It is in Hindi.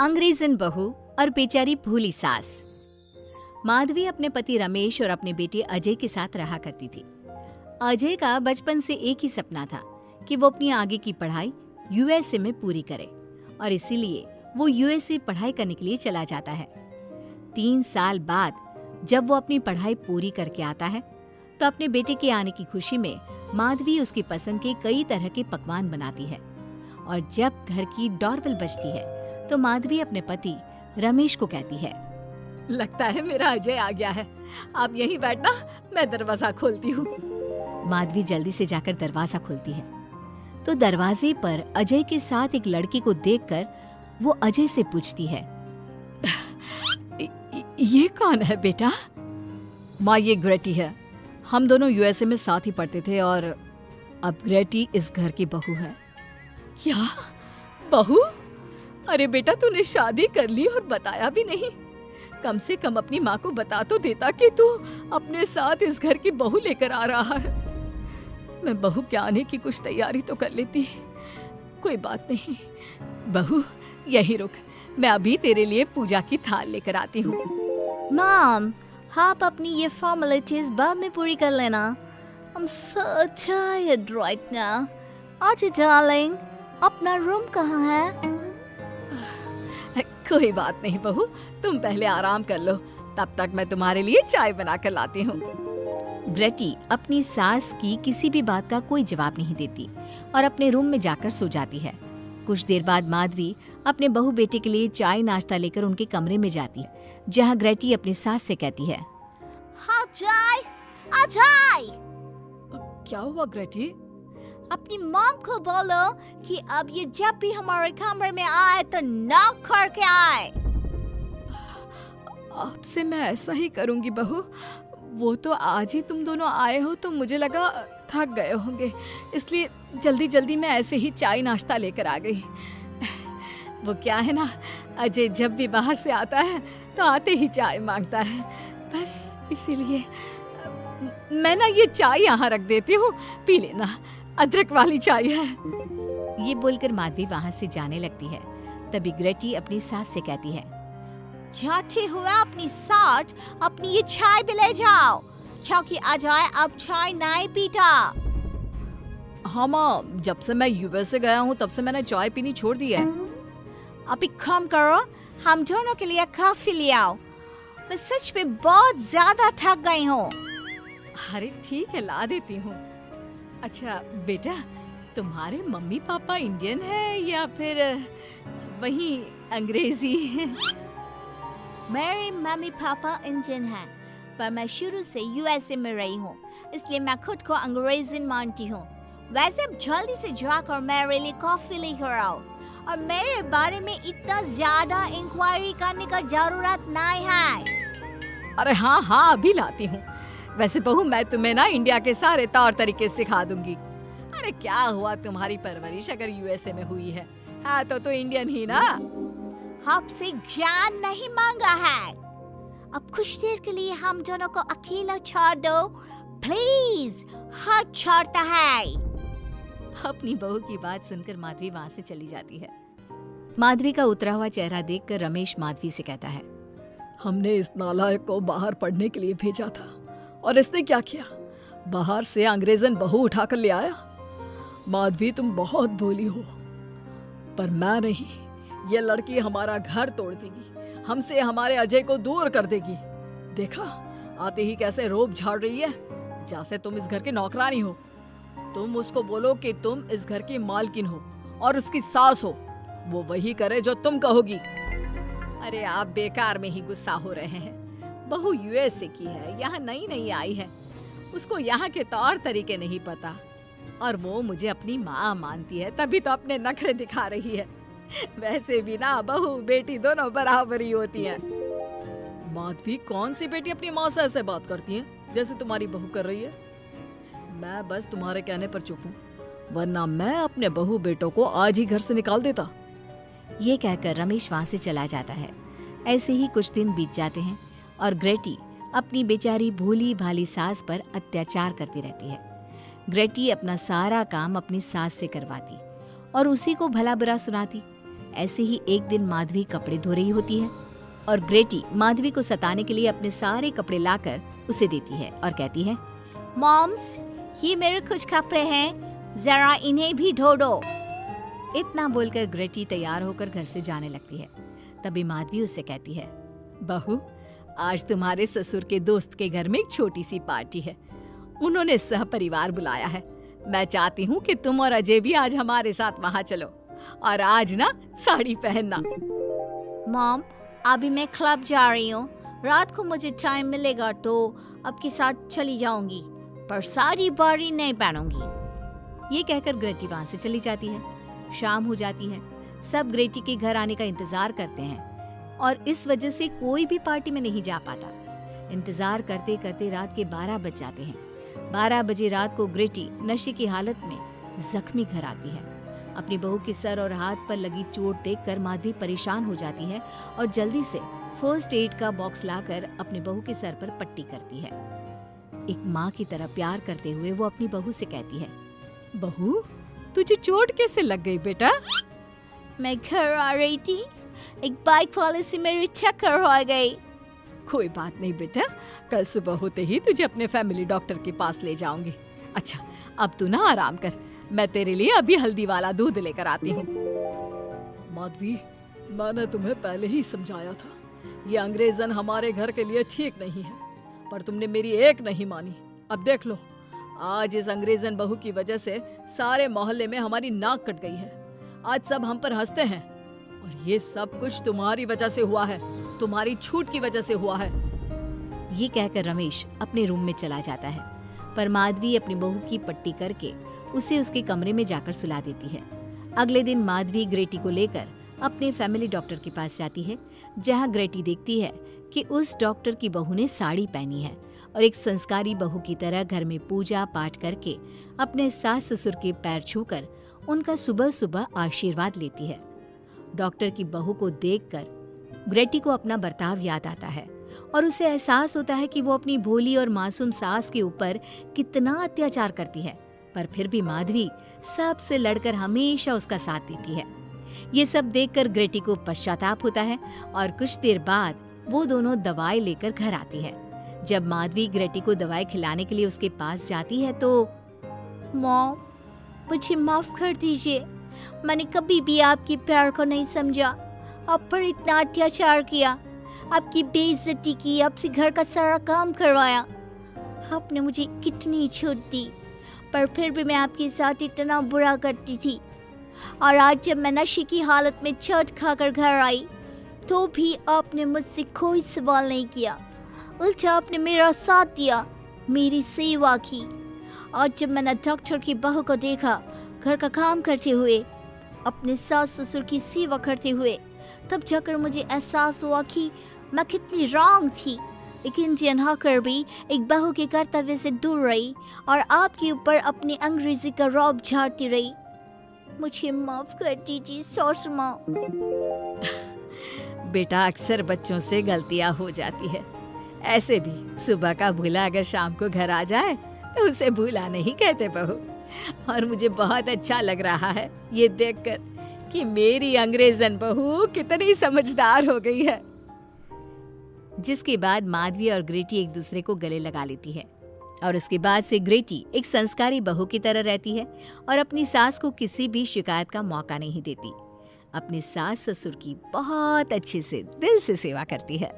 अंग्रेजन बहू और बेचारी भूली सास। माधवी अपने पति रमेश और अपने बेटे अजय के साथ रहा करती थी। अजय का बचपन से एक ही सपना था कि वो अपनी आगे की पढ़ाई यूएसए में पूरी करे और इसीलिए वो यूएसए पढ़ाई करने के लिए चला जाता है। 3 साल बाद जब वो अपनी पढ़ाई पूरी करके आता है तो अपने बेटे के आने की खुशी में माधवी उसकी पसंद के कई तरह के पकवान बनाती है और जब घर की डोरबेल बजती है तो माधवी अपने पति रमेश को कहती है, लगता है मेरा अजय आ गया है, आप यहीं बैठना, मैं दरवाजा खोलती हूँ। माधवी जल्दी से जाकर दरवाजा खोलती है तो दरवाजे पर अजय के साथ एक लड़की को देखकर वो अजय से पूछती है, ये कौन है बेटा? माँ, ये ग्रेटी है। हम दोनों यूएसए में साथ ही पढ़ते थे और अब ग्रेटी इस घर की बहू है। क्या बहू? अरे बेटा, तूने शादी कर ली और बताया भी नहीं। कम से कम अपनी माँ को बता तो देता कि तू अपने साथ इस घर की बहू लेकर आ रहा है। मैं बहू के आने की कुछ तैयारी तो कर लेती। कोई बात नहीं बहू, यही रुक, मैं अभी तेरे लिए पूजा की थाल लेकर आती हूँ। मॉम, आप अपनी ये फॉर्मेलिटीज बाद में पूरी कर लेना। I'm so tired right now. आजा डार्लिंग, अपना रूम कहाँ है? कोई बात नहीं बहू, तुम पहले आराम कर लो, तब तक मैं तुम्हारे लिए चाय बना कर लाती हूँ। ग्रेटी अपनी सास की किसी भी बात का कोई जवाब नहीं देती और अपने रूम में जाकर सो जाती है। कुछ देर बाद माधवी अपने बहू बेटे के लिए चाय नाश्ता लेकर उनके कमरे में जाती है, जहाँ ग्रेटी अपनी सास से कहती है, हाँ चाय, आ चाय। क्या हुआ ग्रेटी? अपनी मॉम को बोलो कि अब ये जब भी हमारे कमरे में आए तो नॉक करके आए। आपसे मैं ऐसा ही करूंगी बहू। वो तो आज ही तुम दोनों आए हो तो मुझे लगा थक गए होंगे, इसलिए जल्दी जल्दी मैं ऐसे ही चाय नाश्ता लेकर आ गई। वो क्या है ना, अजय जब भी बाहर से आता है तो आते ही चाय मांगता है, बस इसीलिए मैं ना ये चाय यहाँ रख देती हूँ, पी लेना, अदरक वाली चाय है। ये बोलकर माधवी वहाँ से जाने लगती है। तभी ग्रेटी अपनी सास से कहती है, जाते हुए अपनी साथ अपनी ये चाय भी ले जाओ, क्योंकि अजय अब चाय नहीं पीता। हाँ माँ, जब से मैं यूएसए गया हूँ तब से मैंने चाय पीनी छोड़ दी है। अब एक काम करो, हम दोनों के लिए कॉफी ले आओ, मैं सच में बहुत ज्यादा थक गई हूँ। अरे ठीक है, ला देती हूँ। अच्छा बेटा, तुम्हारे मम्मी पापा इंडियन है या फिर वही अंग्रेजी? मेरे मम्मी पापा इंडियन हैं, पर मैं शुरू से यूएसए में रही हूँ, इसलिए मैं खुद को अंग्रेजन मानती हूँ। वैसे अब जल्दी से जाकर मेरे लिए कॉफी लेकर आओ और मेरे बारे में इतना ज्यादा इंक्वायरी करने का जरूरत नहीं है। अरे हाँ हाँ, अभी लाती हूँ। वैसे बहू, मैं तुम्हें ना इंडिया के सारे तौर तरीके सिखा दूंगी। अरे क्या हुआ, तुम्हारी परवरिश अगर यूएसए में हुई है हाँ तो इंडियन ही ना। आपसे ज्ञान नहीं मांगा है, अब कुछ देर के लिए हम दोनों को अकेला छोड़ दो प्लीज, हाथ छोड़ता है। अपनी बहू की बात सुनकर माधवी वहाँ से चली जाती है। माधवी का उतरा हुआ चेहरा देखकर रमेश माधवी से कहता है, हमने इस नालायक को बाहर पढ़ने के लिए भेजा था और इसने क्या किया, बाहर से अंग्रेजन बहू उठाकर ले आया। माधवी, तुम बहुत भोली हो, पर मैं नहीं। ये लड़की हमारा घर तोड़ देगी, हमसे हमारे अजय को दूर कर देगी। देखा, आते ही कैसे रोब झाड़ रही है, जैसे तुम इस घर की नौकरानी हो। तुम उसको बोलो कि तुम इस घर की मालकिन हो और उसकी सास हो, वो वही करे जो तुम कहोगी। अरे आप बेकार में ही गुस्सा हो रहे हैं। बहू यूएसए की है, यहाँ नई नई आई है, उसको यहाँ के तौर तरीके नहीं पता और वो मुझे अपनी माँ मानती है, तभी तो अपने नखरे दिखा रही है। वैसे भी ना बहू बेटी दोनों बराबर ही होती हैं। माधवी, कौन सी बेटी अपनी माँ से ऐसे बात करती है जैसे तुम्हारी बहू कर रही है? मैं बस तुम्हारे कहने पर चुप हूँ, वरना मैं अपने बहू बेटों को आज ही घर से निकाल देता। ये कहकर रमेश वहाँ से चला जाता है। ऐसे ही कुछ दिन बीत जाते हैं और ग्रेटी अपनी बेचारी भोली भाली सास पर अत्याचार करती रहती है। ग्रेटी अपना सारा काम अपनी सास से करवाती और उसी को भला बुरा सुनाती। ऐसे ही एक दिन माधवी कपड़े धो रही होती है और ग्रेटी माधवी को सताने के लिए अपने सारे कपड़े लाकर उसे देती है और कहती है, मॉम्स, ये मेरे कुछ कपड़े हैं, जरा इन्हें भी धो दो। इतना बोलकर ग्रेटी तैयार होकर घर से जाने लगती है। तभी माधवी उससे कहती है, बहू, आज तुम्हारे ससुर के दोस्त के घर में एक छोटी सी पार्टी है। उन्होंने सह परिवार बुलाया है। मैं चाहती हूँ कि तुम और अजय भी आज हमारे साथ वहाँ चलो और आज ना साड़ी पहनना। मॉम, अभी मैं क्लब जा रही हूँ। रात को मुझे टाइम मिलेगा तो आपके साथ चली जाऊंगी, पर साड़ी बारी नहीं पहनूंगी। ये कहकर ग्रेटी वहाँ से चली जाती है। शाम हो जाती है। सब ग्रेटी के घर आने का इंतजार करते हैं और इस वजह से कोई भी पार्टी में नहीं जा पाता। इंतजार करते करते रात के 12 बज जाते हैं। 12 बजे रात को ग्रेटी नशे की हालत में जख्मी घर आती है। अपनी बहू के सर और हाथ पर लगी चोट देखकर माधवी परेशान हो जाती है और जल्दी से फर्स्ट एड का बॉक्स लाकर अपनी बहू के सर पर पट्टी करती है। एक माँ की तरह प्यार करते हुए वो अपनी बहू से कहती है, बहू, तुझे चोट कैसे लग गई बेटा? मैं घर आ रही थी, एक बाइक वाले से मेरी टक्कर हो गई। कोई बात नहीं बेटा, कल सुबह होते ही तुझे अपने फैमिली डॉक्टर के पास ले जाऊंगी। अच्छा, अब तू ना आराम कर, मैं तेरे लिए अभी हल्दी वाला दूध लेकर आती हूँ। माधवी, मैंने तुम्हें पहले ही समझाया था, ये अंग्रेजन हमारे घर के लिए ठीक नहीं है, पर तुमने मेरी एक नहीं मानी। अब देख लो, आज इस अंग्रेजन बहू की वजह से सारे मोहल्ले में हमारी नाक कट गई है। आज सब हम पर हंसते हैं और ये सब कुछ तुम्हारी वजह से हुआ है, तुम्हारी छूट की वजह से हुआ है। ये कहकर रमेश अपने रूम में चला जाता है, पर माधवी अपनी बहू की पट्टी करके उसे उसके कमरे में जाकर सुला देती है। अगले दिन माधवी ग्रेटी को लेकर अपने फैमिली डॉक्टर के पास जाती है, जहां ग्रेटी देखती है कि उस डॉक्टर की बहू ने साड़ी पहनी है और एक संस्कारी बहू की तरह घर में पूजा पाठ करके अपने सास ससुर के पैर छूकर उनका सुबह सुबह आशीर्वाद लेती है। डॉक्टर की बहू को देखकर ग्रेटी को अपना बर्ताव याद आता है और उसे एहसास होता है कि वो अपनी भोली और मासूम सास के ऊपर कितना अत्याचार करती है, पर फिर भी माधवी सबसे लड़कर हमेशा उसका साथ देती है। ये सब देखकर ग्रेटी को पश्चाताप होता है और कुछ देर बाद वो दोनों दवाई लेकर घर आती है। जब माधवी ग्रेटी को दवाई खिलाने के लिए उसके पास जाती है तो, मॉम, मुझे माफ कर दीजिए, मैंने कभी भी आपके प्यार को नहीं समझा, आप पर इतना अत्याचार किया, आपकी बेइज्जती की, आपसे घर का सारा काम करवाया। आपने मुझे कितनी छूट दी, पर फिर भी मैं आपके साथ इतना बुरा करती थी। और आज जब मैं नशे की हालत में चोट खाकर घर आई तो भी आपने मुझसे कोई सवाल नहीं किया, उल्टा आपने मेरा साथ दिया, मेरी सेवा की। आज जब मैंने डॉक्टर की बहू को देखा घर का काम करते हुए, अपने सास ससुर की सेवा करते हुए, तब जाकर मुझे एहसास हुआ कि मैं कितनी रॉन्ग थी। एक इंडियन होकर भी एक बहू के कर्तव्य से दूर रही और आपके ऊपर अपनी अंग्रेजी का रौब झाड़ती रही। मुझे माफ कर दीजिए सासू माँ। बेटा, अक्सर बच्चों से गलतियां हो जाती है। ऐसे भी सुबह का भूला अगर शाम को घर आ जाए तो उसे भूला नहीं कहते बहू। और मुझे बहुत अच्छा लग रहा है ये देखकर कि मेरी अंग्रेजन बहू कितनी समझदार हो गई है। जिसके बाद माधवी और ग्रेटी एक दूसरे को गले लगा लेती है और उसके बाद से ग्रेटी एक संस्कारी बहू की तरह रहती है और अपनी सास को किसी भी शिकायत का मौका नहीं देती। अपनी सास ससुर की बहुत अच्छे से दिल से सेवा करती है।